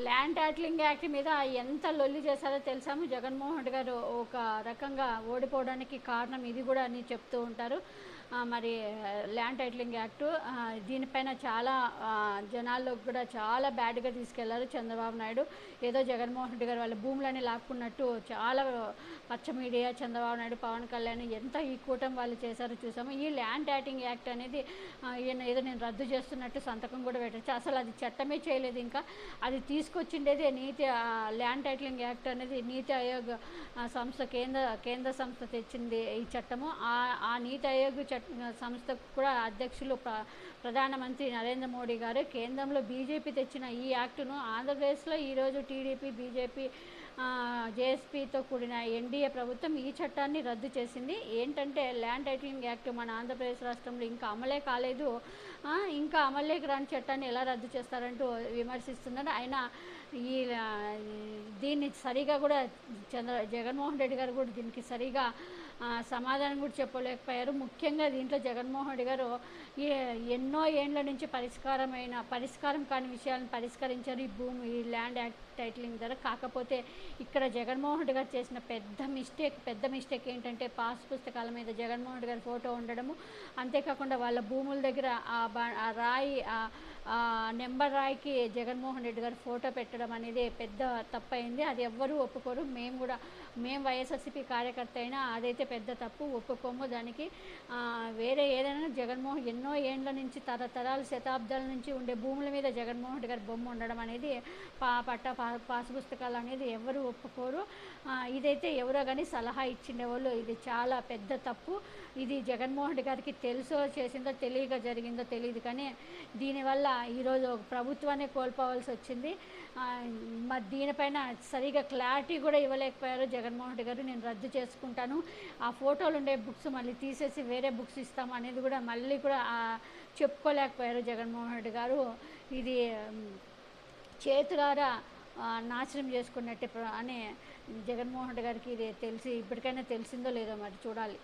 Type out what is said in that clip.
Land titling act మీద ఎంత లొల్లి చేశారో తెలుసాము. జగన్మోహన్ రెడ్డి గారు ఒక రకంగా ఓడిపోవడానికి కారణం ఇది కూడా అని చెప్తూ ఉంటారు. మరి ల్యాండ్ టైటిలింగ్ యాక్టు దీనిపైన చాలా జనాల్లోకి కూడా చాలా బ్యాడ్గా తీసుకెళ్లారు చంద్రబాబు నాయుడు. ఏదో జగన్మోహన్ రెడ్డి గారు వాళ్ళ భూములని లాక్కున్నట్టు చాలా పచ్చ మీడియా, చంద్రబాబు నాయుడు, పవన్ కళ్యాణ్ ఎంత ఈ కూటమి వాళ్ళు చేశారో చూసాము. ఈ ల్యాండ్ టైటిలింగ్ యాక్ట్ అనేది ఈయన ఏదో నేను రద్దు చేస్తున్నట్టు సంతకం కూడా పెట్టచ్చు. అసలు అది చట్టమే చేయలేదు. ఇంకా అది తీసుకొచ్చిండేది ల్యాండ్ టైటిలింగ్ యాక్ట్ అనేది నీతి ఆయోగ్ సంస్థ కేంద్ర సంస్థ తెచ్చింది ఈ చట్టము. ఆ నీతి ఆయోగ్ సంస్థకు కూడా అధ్యక్షులు ప్రధానమంత్రి నరేంద్ర మోడీ గారు. కేంద్రంలో బీజేపీ తెచ్చిన ఈ యాక్టును ఆంధ్రప్రదేశ్లో ఈరోజు టీడీపీ, బీజేపీ, జేఎస్పీతో కూడిన ఎన్డీఏ ప్రభుత్వం ఈ చట్టాన్ని రద్దు చేసింది. ఏంటంటే ల్యాండ్ టైటిలింగ్ యాక్ట్ మన ఆంధ్రప్రదేశ్ రాష్ట్రంలో ఇంకా అమలే కాలేదు. ఇంకా అమల్లోకి రాని చట్టాన్ని ఎలా రద్దు చేస్తారంటూ విమర్శిస్తున్నారు. అయినా దీన్ని సరిగా కూడా జగన్మోహన్ రెడ్డి గారు కూడా దీనికి సరిగా సమాధానం కూడా చెప్పలేకపోయారు. ముఖ్యంగా దీంట్లో జగన్మోహన్ రెడ్డి గారు ఎన్నో ఏండ్ల నుంచి పరిష్కారం కాని విషయాలను పరిష్కరించారు ఈ ల్యాండ్ యాక్ట్ టైటిలింగ్ ద్వారా. కాకపోతే ఇక్కడ జగన్మోహన్ రెడ్డి గారు చేసిన పెద్ద మిస్టేక్ ఏంటంటే పాస్ పుస్తకాల మీద జగన్మోహన్ రెడ్డి గారి ఫోటో ఉండడము, అంతేకాకుండా వాళ్ళ భూముల దగ్గర ఆ రాయి నెంబర్ రాయికి జగన్మోహన్ రెడ్డి గారు ఫోటో పెట్టడం అనేది పెద్ద తప్పైంది. అది ఎవ్వరూ ఒప్పుకోరు. మేము వైఎస్ఆర్సీపీ కార్యకర్త అయినా అదైతే పెద్ద తప్పు, ఒప్పుకోము దానికి. వేరే ఏదైనా ఎన్నో ఏండ్ల నుంచి తరతరాలు శతాబ్దాల నుంచి ఉండే భూముల మీద జగన్మోహన్ రెడ్డి గారి బొమ్మ ఉండడం అనేది పాస్ పుస్తకాలు అనేది ఎవరు ఒప్పుకోరు. ఇదైతే ఎవరో కానీ సలహా ఇచ్చిండేవాళ్ళు. ఇది చాలా పెద్ద తప్పు. ఇది జగన్మోహన్ రెడ్డి గారికి తెలుసో చేసిందో తెలియక జరిగిందో తెలియదు, కానీ దీనివల్ల ఈరోజు ప్రభుత్వాన్ని కోల్పోవాల్సి వచ్చింది. మరి దీనిపైన సరిగా క్లారిటీ కూడా ఇవ్వలేకపోయారు జగన్మోహన్ రెడ్డి గారు. నేను రద్దు చేసుకుంటాను, ఆ ఫోటోలు ఉండే బుక్స్ మళ్ళీ తీసేసి వేరే బుక్స్ ఇస్తాము అనేది కూడా మళ్ళీ కూడా చెప్పుకోలేకపోయారు జగన్మోహన్ రెడ్డి గారు. ఇది చేతులారా నాశనం చేసుకున్నట్టే అని జగన్మోహన్ రెడ్డి గారికి ఇది ఇప్పటికైనా తెలిసిందో లేదో మరి చూడాలి.